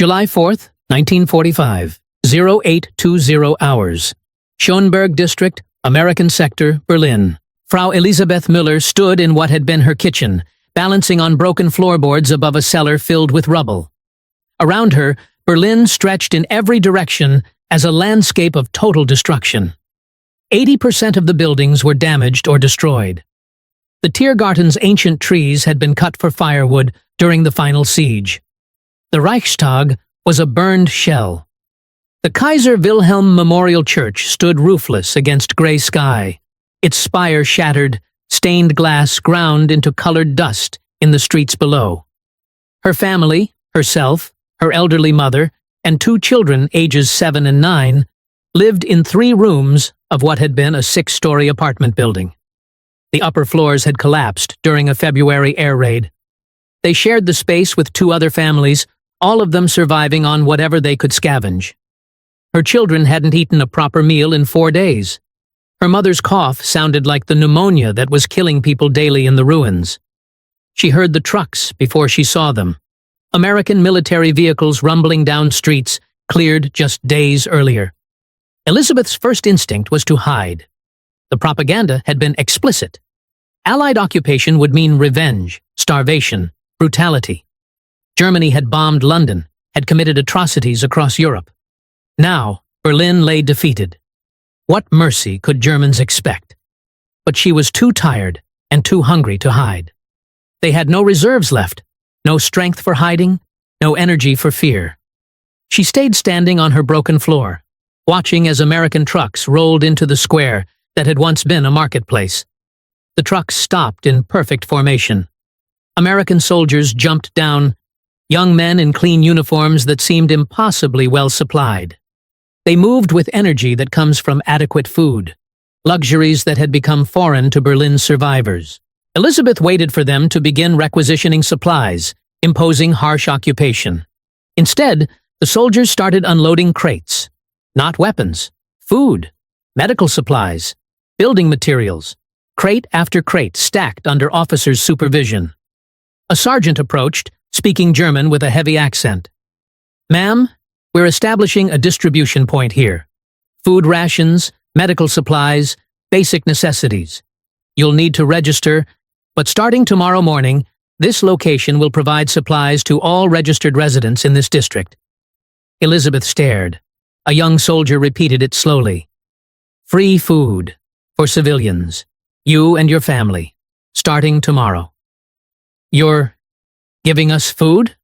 July 4th, 1945, 0820 hours. Schönberg District, American Sector, Berlin. Frau Elisabeth Müller stood in what had been her kitchen, balancing on broken floorboards above a cellar filled with rubble. Around her, Berlin stretched in every direction as a landscape of total destruction. 80% of the buildings were damaged or destroyed. The Tiergarten's ancient trees had been cut for firewood during the final siege. The Reichstag was a burned shell. The Kaiser Wilhelm Memorial Church stood roofless against gray sky, its spire shattered, stained glass ground into colored dust in the streets below. Her family, herself, her elderly mother, and 2 children ages 7 and 9, lived in 3 rooms of what had been a 6-story apartment building. The upper floors had collapsed during a February air raid. They shared the space with 2 other families, all of them surviving on whatever they could scavenge. Her children hadn't eaten a proper meal in 4 days. Her mother's cough sounded like the pneumonia that was killing people daily in the ruins. She heard the trucks before she saw them. American military vehicles rumbling down streets, cleared just days earlier. Elizabeth's first instinct was to hide. The propaganda had been explicit. Allied occupation would mean revenge, starvation, brutality. Germany had bombed London, had committed atrocities across Europe. Now, Berlin lay defeated. What mercy could Germans expect? But she was too tired and too hungry to hide. They had no reserves left, no strength for hiding, no energy for fear. She stayed standing on her broken floor, watching as American trucks rolled into the square that had once been a marketplace. The trucks stopped in perfect formation. American soldiers jumped down, young men in clean uniforms that seemed impossibly well supplied. They moved with energy that comes from adequate food, luxuries that had become foreign to Berlin's survivors. Elizabeth waited for them to begin requisitioning supplies, imposing harsh occupation. Instead, the soldiers started unloading crates. Not weapons, food, medical supplies, building materials, crate after crate stacked under officers' supervision. A sergeant approached, speaking German with a heavy accent. "Ma'am, we're establishing a distribution point here. Food rations, medical supplies, basic necessities. You'll need to register, but starting tomorrow morning, this location will provide supplies to all registered residents in this district." Elizabeth stared. A young soldier repeated it slowly. "Free food for civilians, you and your family, starting tomorrow." "You're giving us food?"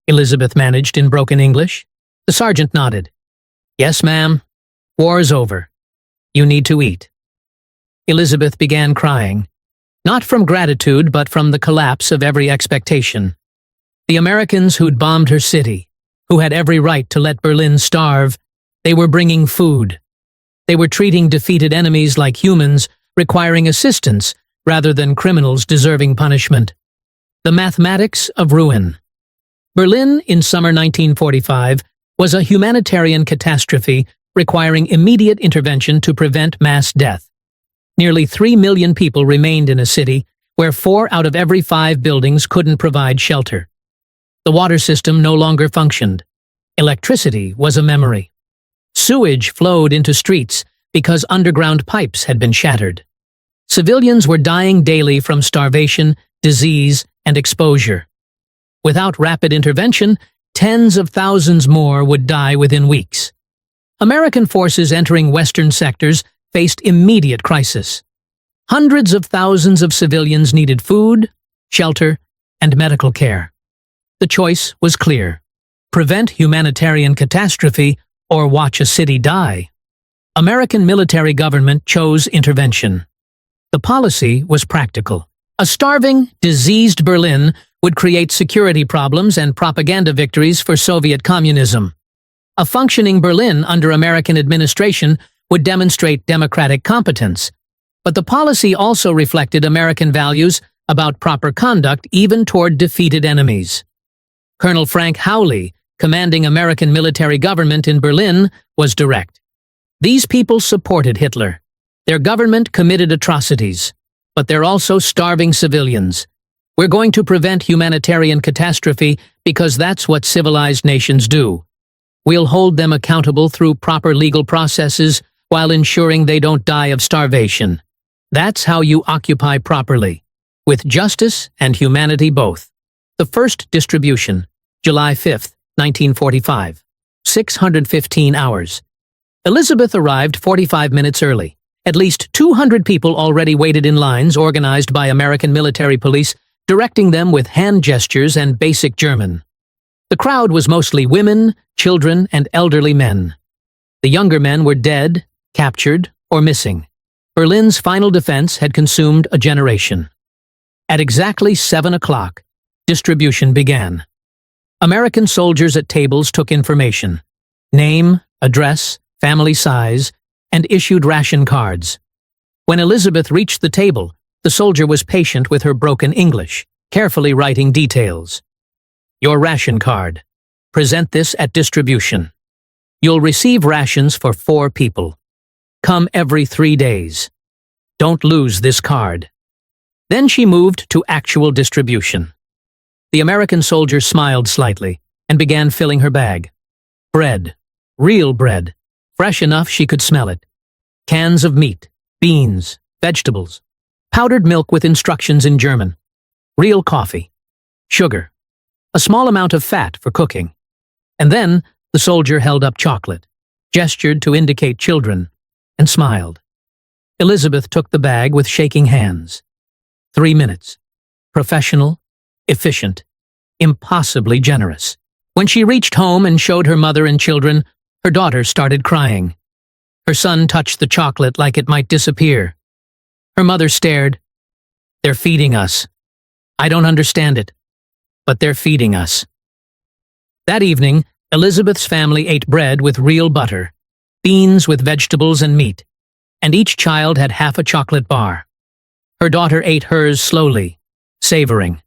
Elizabeth managed in broken English. The sergeant nodded. "Yes, ma'am. War's over. You need to eat." Elizabeth began crying, not from gratitude but from the collapse of every expectation. The Americans who'd bombed her city, who had every right to let Berlin starve, they were bringing food. They were treating defeated enemies like humans, requiring assistance rather than criminals deserving punishment. The mathematics of ruin. Berlin in summer 1945 was a humanitarian catastrophe requiring immediate intervention to prevent mass death. Nearly 3 million people remained in a city where 4 out of every 5 buildings couldn't provide shelter. The water system no longer functioned. Electricity was a memory. Sewage flowed into streets because underground pipes had been shattered. Civilians were dying daily from starvation, disease, and exposure. Without rapid intervention, tens of thousands more would die within weeks. American forces entering western sectors faced immediate crisis. Hundreds of thousands of civilians needed food, shelter, and medical care. The choice was clear: prevent humanitarian catastrophe or watch a city die. American military government chose intervention. The policy was practical. A starving, diseased Berlin would create security problems and propaganda victories for Soviet communism. A functioning Berlin under American administration would demonstrate democratic competence. But the policy also reflected American values about proper conduct even toward defeated enemies. Colonel Frank Howley, commanding American military government in Berlin, was direct. These people supported Hitler. Their government committed atrocities, but they're also starving civilians. We're going to prevent humanitarian catastrophe because that's what civilized nations do. We'll hold them accountable through proper legal processes while ensuring they don't die of starvation. That's how you occupy properly, with justice and humanity both. The first distribution, July 5, 1945. 615 hours. Elizabeth arrived 45 minutes early. At least 200 people already waited in lines organized by American military police, directing them with hand gestures and basic German. The crowd was mostly women, children, and elderly men. The younger men were dead, captured, or missing. Berlin's final defense had consumed a generation. At exactly 7 o'clock, distribution began. American soldiers at tables took information, name, address, family size, and issued ration cards. When Elizabeth reached the table, the soldier was patient with her broken English, carefully writing details. Your ration card. Present this at distribution. You'll receive rations for 4 people. Come every 3 days. Don't lose this card. Then she moved to actual distribution. The American soldier smiled slightly and began filling her bag. Bread. Real bread. Fresh enough she could smell it. Cans of meat, beans, vegetables. Powdered milk with instructions in German. Real coffee. Sugar. A small amount of fat for cooking. And then the soldier held up chocolate, gestured to indicate children, and smiled. Elizabeth took the bag with shaking hands. 3 minutes. Professional, efficient, impossibly generous. When she reached home and showed her mother and children, her daughter started crying. Her son touched the chocolate like it might disappear. Her mother stared. They're feeding us. I don't understand it, but they're feeding us. That evening, Elizabeth's family ate bread with real butter, beans with vegetables and meat, and each child had half a chocolate bar. Her daughter ate hers slowly, savoring.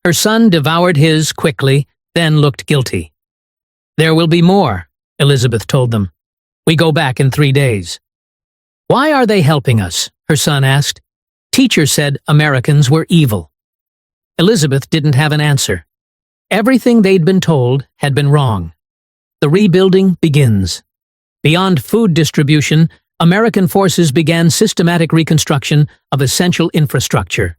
Her son devoured his quickly, then looked guilty. There will be more, Elizabeth told them. We go back in 3 days. Why are they helping us? Her son asked. Teacher said Americans were evil. Elizabeth didn't have an answer. Everything they'd been told had been wrong. The rebuilding begins. Beyond food distribution, American forces began systematic reconstruction of essential infrastructure.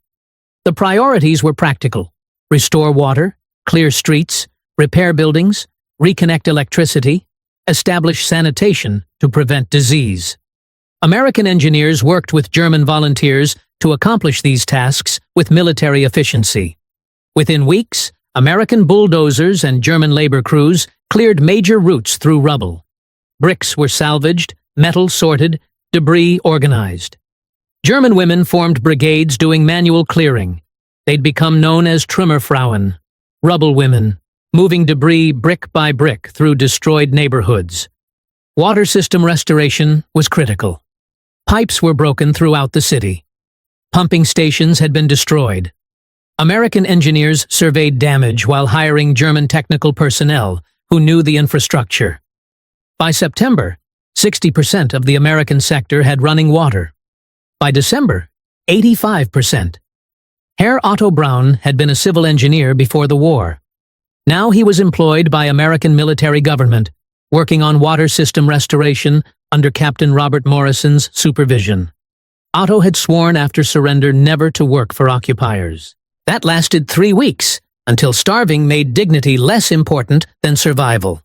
The priorities were practical: restore water, clear streets, repair buildings, reconnect electricity, establish sanitation to prevent disease. American engineers worked with German volunteers to accomplish these tasks with military efficiency. Within weeks, American bulldozers and German labor crews cleared major routes through rubble. Bricks were salvaged, metal sorted, debris organized. German women formed brigades doing manual clearing. They'd become known as Trümmerfrauen, rubble women, moving debris brick by brick through destroyed neighborhoods. Water system restoration was critical. Pipes were broken throughout the city. Pumping stations had been destroyed. American engineers surveyed damage while hiring German technical personnel who knew the infrastructure. By September, 60% of the American sector had running water. By December, 85%. Herr Otto Braun had been a civil engineer before the war. Now he was employed by American military government, working on water system restoration under Captain Robert Morrison's supervision. Otto had sworn after surrender never to work for occupiers. That lasted 3 weeks, until starving made dignity less important than survival.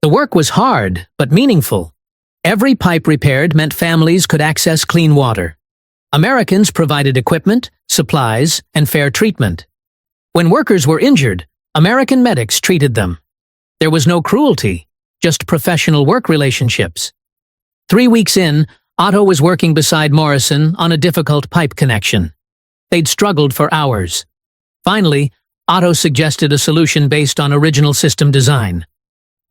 The work was hard, but meaningful. Every pipe repaired meant families could access clean water. Americans provided equipment, supplies, and fair treatment. When workers were injured, American medics treated them. There was no cruelty, just professional work relationships. 3 weeks in, Otto was working beside Morrison on a difficult pipe connection. They'd struggled for hours. Finally, Otto suggested a solution based on original system design.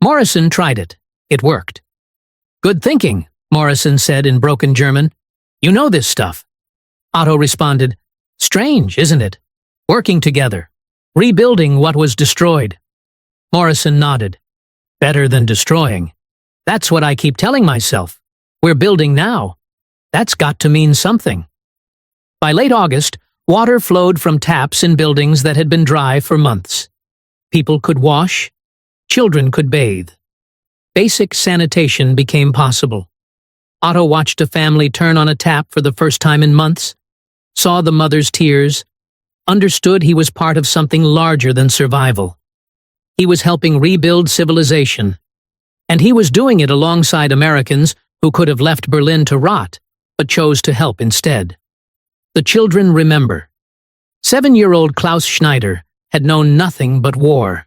Morrison tried it. It worked. Good thinking, Morrison said in broken German. You know this stuff. Otto responded, strange, isn't it? Working together. Rebuilding what was destroyed. Morrison nodded. Better than destroying. That's what I keep telling myself. We're building now. That's got to mean something. By late August, Water flowed from taps in buildings that had been dry for months. People could wash, children could bathe. Basic sanitation became possible. Otto watched a family turn on a tap for the first time in months, saw the mother's tears, understood he was part of something larger than survival. He was helping rebuild civilization, and he was doing it alongside Americans who could have left Berlin to rot, but chose to help instead. The children remember. 7-year-old Klaus Schneider had known nothing but war.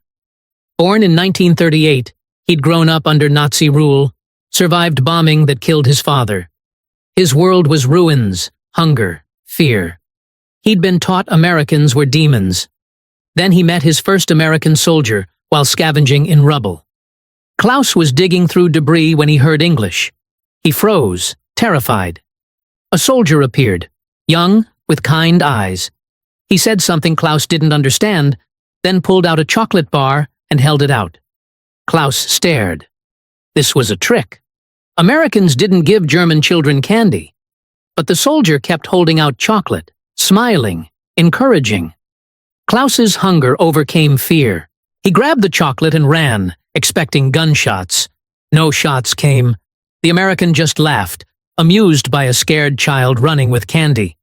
Born in 1938, he'd grown up under Nazi rule, survived bombing that killed his father. His world was ruins, hunger, fear. He'd been taught Americans were demons. Then he met his first American soldier while scavenging in rubble. Klaus was digging through debris when he heard English. He froze, terrified. A soldier appeared, young, with kind eyes. He said something Klaus didn't understand, then pulled out a chocolate bar and held it out. Klaus stared. This was a trick. Americans didn't give German children candy. But the soldier kept holding out chocolate, smiling, encouraging. Klaus's hunger overcame fear. He grabbed the chocolate and ran, expecting gunshots. No shots came. The American just laughed, amused by a scared child running with candy.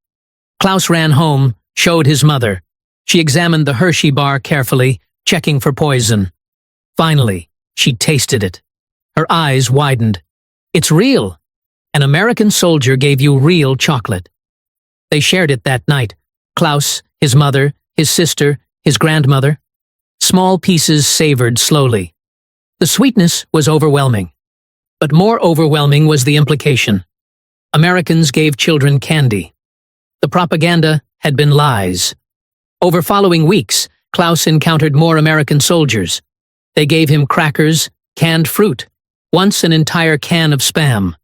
Klaus ran home, showed his mother. She examined the Hershey bar carefully, checking for poison. Finally, she tasted it. Her eyes widened. It's real. An American soldier gave you real chocolate. They shared it that night. Klaus, his mother, his sister, his grandmother. Small pieces savored slowly. The sweetness was overwhelming. But more overwhelming was the implication. Americans gave children candy. The propaganda had been lies. Over following weeks, Klaus encountered more American soldiers. They gave him crackers, canned fruit, once an entire can of Spam.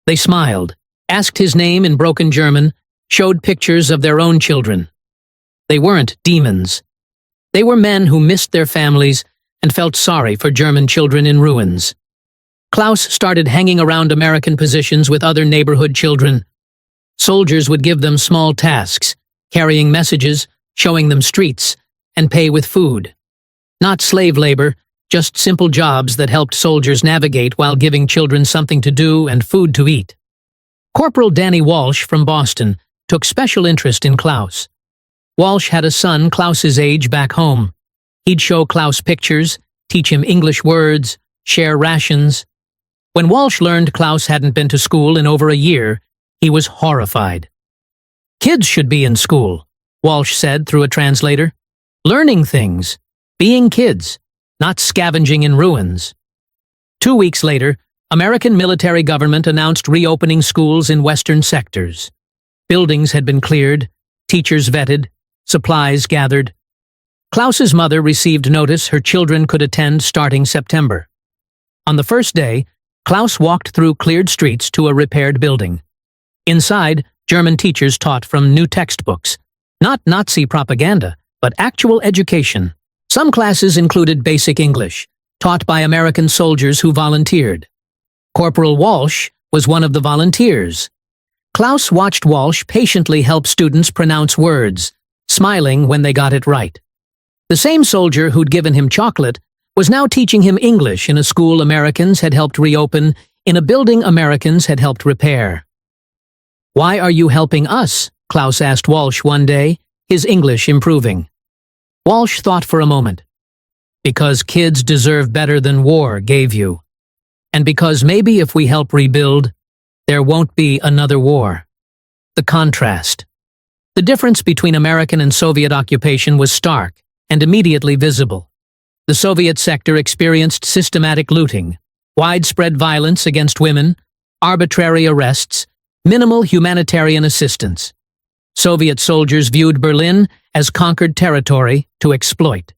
They smiled, asked his name in broken German, showed pictures of their own children. They weren't demons. They were men who missed their families and felt sorry for German children in ruins. Klaus started hanging around American positions with other neighborhood children. Soldiers would give them small tasks, carrying messages, showing them streets, and pay with food. Not slave labor, just simple jobs that helped soldiers navigate while giving children something to do and food to eat. Corporal Danny Walsh from Boston took special interest in Klaus. Walsh had a son Klaus's age back home. He'd show Klaus pictures, teach him English words, share rations. When Walsh learned Klaus hadn't been to school in over a year, he was horrified. Kids should be in school, Walsh said through a translator. Learning things, being kids, not scavenging in ruins. 2 weeks later, American military government announced reopening schools in western sectors. Buildings had been cleared, teachers vetted, supplies gathered. Klaus's mother received notice her children could attend starting September. On the first day, Klaus walked through cleared streets to a repaired building. Inside, German teachers taught from new textbooks. Not Nazi propaganda, but actual education. Some classes included basic English, taught by American soldiers who volunteered. Corporal Walsh was one of the volunteers. Klaus watched Walsh patiently help students pronounce words, smiling when they got it right. The same soldier who'd given him chocolate was now teaching him English in a school Americans had helped reopen, in a building Americans had helped repair. "Why are you helping us?" Klaus asked Walsh one day, his English improving. Walsh thought for a moment. "Because kids deserve better than war gave you. And because maybe if we help rebuild, there won't be another war." The contrast. The difference between American and Soviet occupation was stark and immediately visible. The Soviet sector experienced systematic looting, widespread violence against women, arbitrary arrests, minimal humanitarian assistance. Soviet soldiers viewed Berlin as conquered territory to exploit.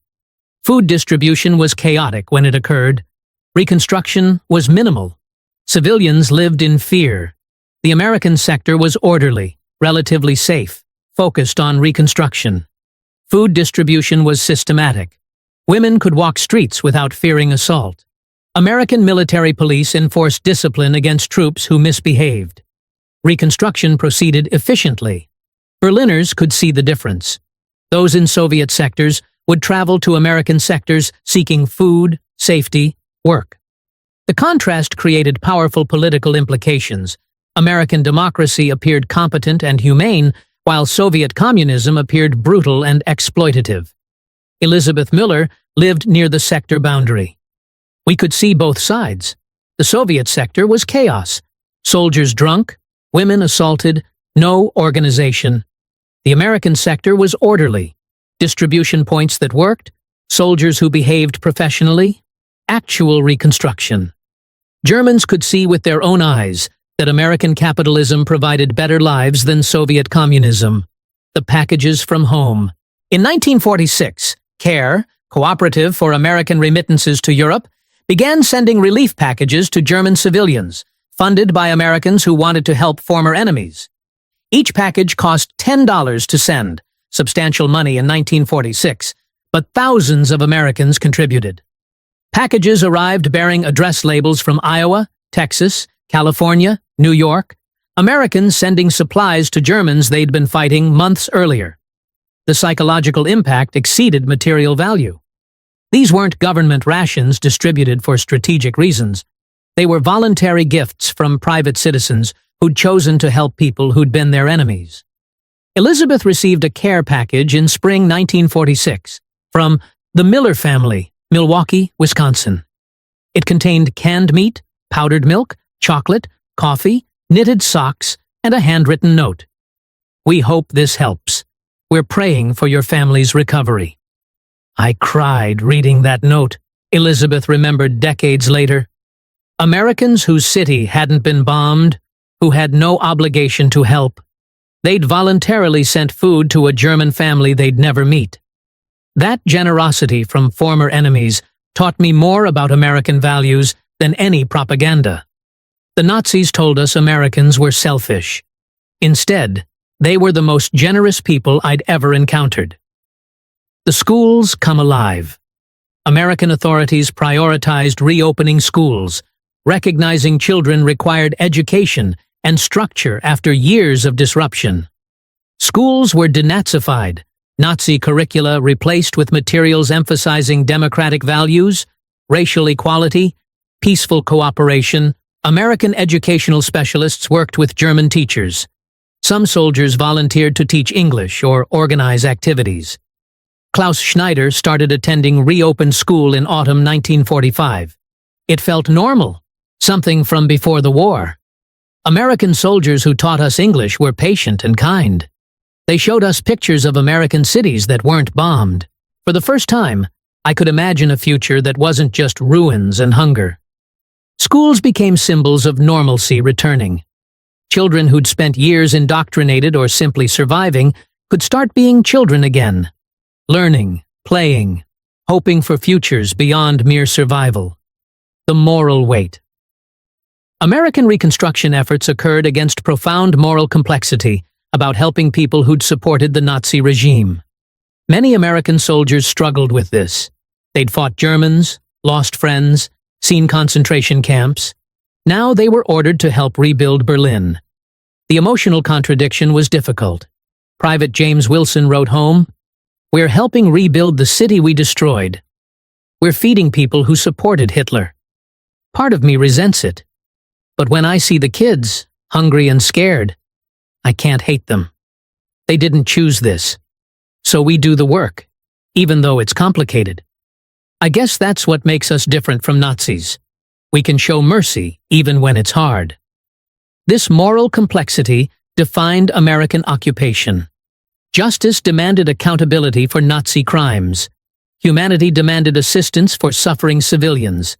Food distribution was chaotic when it occurred. Reconstruction was minimal. Civilians lived in fear. The American sector was orderly, relatively safe, focused on reconstruction. Food distribution was systematic. Women could walk streets without fearing assault. American military police enforced discipline against troops who misbehaved. Reconstruction proceeded efficiently. Berliners could see the difference. Those in Soviet sectors would travel to American sectors seeking food, safety, work. The contrast created powerful political implications. American democracy appeared competent and humane, while Soviet communism appeared brutal and exploitative. Elizabeth Miller lived near the sector boundary. We could see both sides. The Soviet sector was chaos. Soldiers drunk, women assaulted, no organization. The American sector was orderly. Distribution points that worked, soldiers who behaved professionally, actual reconstruction. Germans could see with their own eyes that American capitalism provided better lives than Soviet communism. The packages from home. In 1946, CARE, Cooperative for American Remittances to Europe, began sending relief packages to German civilians, funded by Americans who wanted to help former enemies. Each package cost $10 to send, substantial money in 1946, but thousands of Americans contributed. Packages arrived bearing address labels from Iowa, Texas, California, New York, Americans sending supplies to Germans they'd been fighting months earlier. The psychological impact exceeded material value. These weren't government rations distributed for strategic reasons. They were voluntary gifts from private citizens who'd chosen to help people who'd been their enemies. Elizabeth received a care package in spring 1946 from the Miller family, Milwaukee, Wisconsin. It contained canned meat, powdered milk, chocolate, coffee, knitted socks, and a handwritten note. "We hope this helps. We're praying for your family's recovery." I cried reading that note, Elizabeth remembered decades later. Americans whose city hadn't been bombed, who had no obligation to help, they'd voluntarily sent food to a German family they'd never meet. That generosity from former enemies taught me more about American values than any propaganda. The Nazis told us Americans were selfish. Instead, they were the most generous people I'd ever encountered. The schools come alive. American authorities prioritized reopening schools, recognizing children required education and structure after years of disruption. Schools were denazified, Nazi curricula replaced with materials emphasizing democratic values, racial equality, peaceful cooperation. American educational specialists worked with German teachers. Some soldiers volunteered to teach English or organize activities. Klaus Schneider started attending reopened school in autumn 1945. It felt normal, something from before the war. American soldiers who taught us English were patient and kind. They showed us pictures of American cities that weren't bombed. For the first time, I could imagine a future that wasn't just ruins and hunger. Schools became symbols of normalcy returning. Children who'd spent years indoctrinated or simply surviving could start being children again, learning, playing, hoping for futures beyond mere survival. The moral weight. American Reconstruction efforts occurred against profound moral complexity about helping people who'd supported the Nazi regime. Many American soldiers struggled with this. They'd fought Germans, lost friends, seen concentration camps. Now they were ordered to help rebuild Berlin. The emotional contradiction was difficult. Private James Wilson wrote home, "We're helping rebuild the city we destroyed. We're feeding people who supported Hitler. Part of me resents it. But when I see the kids, hungry and scared, I can't hate them. They didn't choose this. So we do the work, even though it's complicated." I guess that's what makes us different from Nazis. We can show mercy even when it's hard. This moral complexity defined American occupation. Justice demanded accountability for Nazi crimes. Humanity demanded assistance for suffering civilians.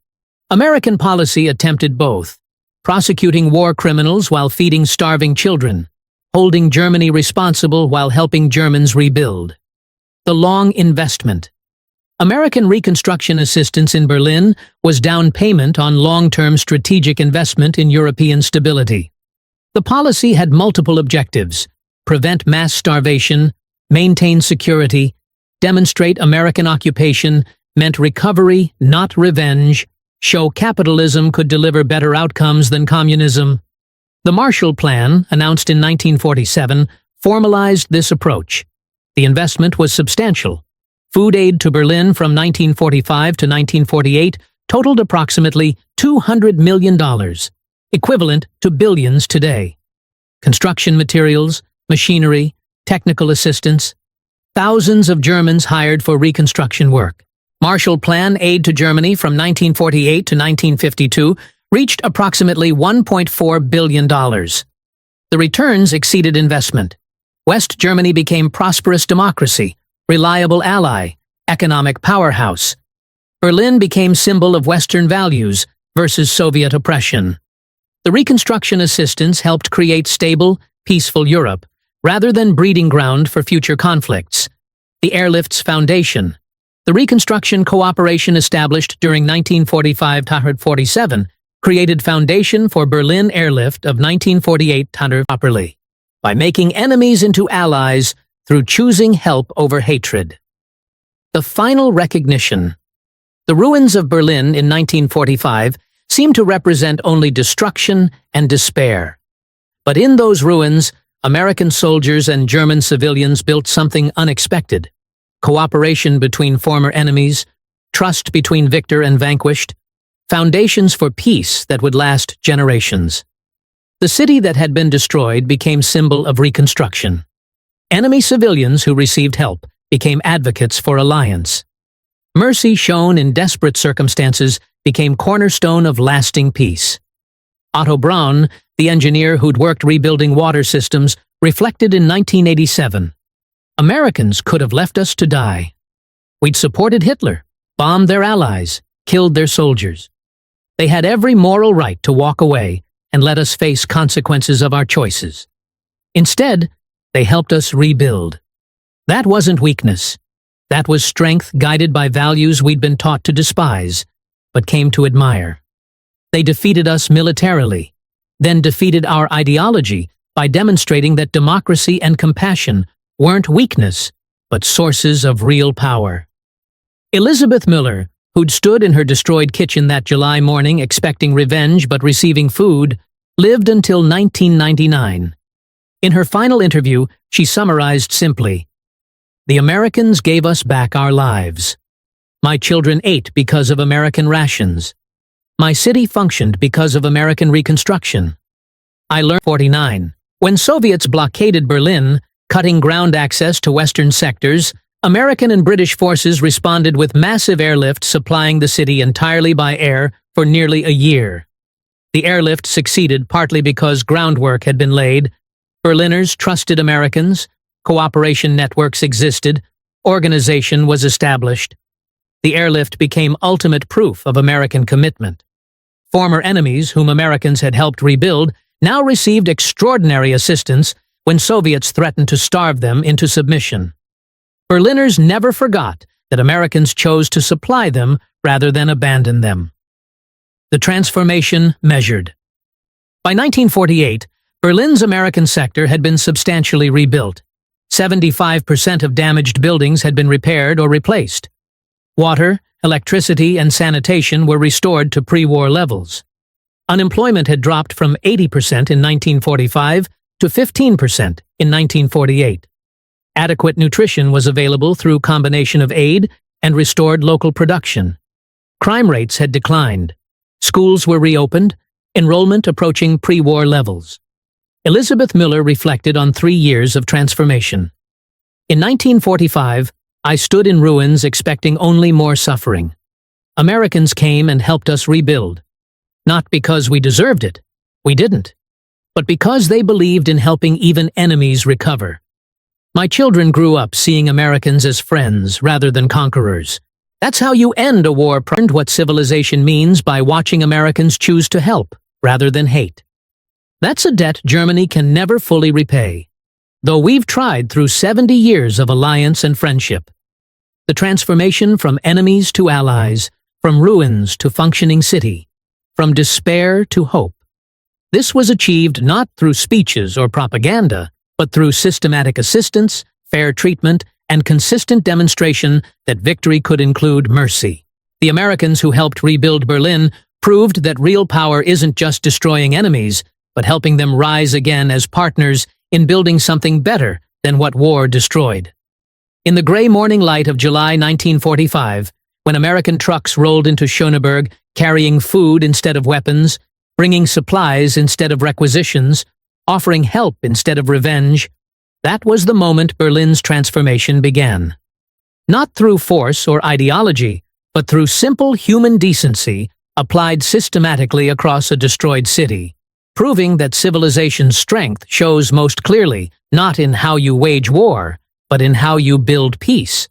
American policy attempted both, prosecuting war criminals while feeding starving children, holding Germany responsible while helping Germans rebuild. The long investment. American Reconstruction assistance in Berlin was down payment on long-term strategic investment in European stability. The policy had multiple objectives: prevent mass starvation, maintain security, demonstrate American occupation meant recovery, not revenge, show capitalism could deliver better outcomes than communism. The Marshall Plan, announced in 1947, formalized this approach. The investment was substantial. Food aid to Berlin from 1945 to 1948 totaled approximately $200 million, equivalent to billions today. Construction materials, machinery, technical assistance. Thousands of Germans hired for reconstruction work. Marshall Plan aid to Germany from 1948 to 1952 reached approximately $1.4 billion. The returns exceeded investment. West Germany became prosperous democracy, reliable ally, economic powerhouse. Berlin became symbol of Western values versus Soviet oppression. The Reconstruction assistance helped create stable, peaceful Europe, rather than breeding ground for future conflicts. The Airlift's foundation. The Reconstruction cooperation established during 1945–47 created foundation for Berlin Airlift of 1948 properly, by making enemies into allies through choosing help over hatred. The final recognition. The ruins of Berlin in 1945 seem to represent only destruction and despair. But in those ruins, American soldiers and German civilians built something unexpected. Cooperation between former enemies, trust between victor and vanquished, foundations for peace that would last generations. The city that had been destroyed became symbol of reconstruction. Enemy civilians who received help became advocates for alliance. Mercy shown in desperate circumstances became cornerstone of lasting peace. Otto Braun, the engineer who'd worked rebuilding water systems, reflected in 1987. Americans could have left us to die. We'd supported Hitler, bombed their allies, killed their soldiers. They had every moral right to walk away and let us face consequences of our choices. Instead, they helped us rebuild. That wasn't weakness. That was strength guided by values we'd been taught to despise, but came to admire. They defeated us militarily, then defeated our ideology by demonstrating that democracy and compassion weren't weakness, but sources of real power. Elizabeth Miller, who'd stood in her destroyed kitchen that July morning expecting revenge but receiving food, lived until 1999. In her final interview, she summarized simply, "The Americans gave us back our lives. My children ate because of American rations. My city functioned because of American Reconstruction. I learned 49. When Soviets blockaded Berlin, cutting ground access to western sectors, American and British forces responded with massive airlift supplying the city entirely by air for nearly a year. The airlift succeeded partly because groundwork had been laid. Berliners trusted Americans, cooperation networks existed, organization was established. The airlift became ultimate proof of American commitment. Former enemies whom Americans had helped rebuild now received extraordinary assistance when Soviets threatened to starve them into submission. Berliners never forgot that Americans chose to supply them rather than abandon them. The transformation measured. By 1948, Berlin's American sector had been substantially rebuilt. 75% of damaged buildings had been repaired or replaced. Water, electricity, and sanitation were restored to pre-war levels. Unemployment had dropped from 80% in 1945 to 15% in 1948. Adequate nutrition was available through combination of aid and restored local production. Crime rates had declined. Schools were reopened, enrollment approaching pre-war levels. Elizabeth Miller reflected on 3 years of transformation. In 1945, I stood in ruins expecting only more suffering. Americans came and helped us rebuild. Not because we deserved it, we didn't, but because they believed in helping even enemies recover. My children grew up seeing Americans as friends rather than conquerors. That's how you end a war. Learned what civilization means by watching Americans choose to help rather than hate. That's a debt Germany can never fully repay, though we've tried through 70 years of alliance and friendship. The transformation from enemies to allies, from ruins to functioning city, from despair to hope. This was achieved not through speeches or propaganda, but through systematic assistance, fair treatment, and consistent demonstration that victory could include mercy. The Americans who helped rebuild Berlin proved that real power isn't just destroying enemies, but helping them rise again as partners in building something better than what war destroyed. In the gray morning light of July 1945, when American trucks rolled into Schöneberg carrying food instead of weapons, bringing supplies instead of requisitions, offering help instead of revenge, that was the moment Berlin's transformation began. Not through force or ideology, but through simple human decency applied systematically across a destroyed city, proving that civilization's strength shows most clearly not in how you wage war, but in how you build peace.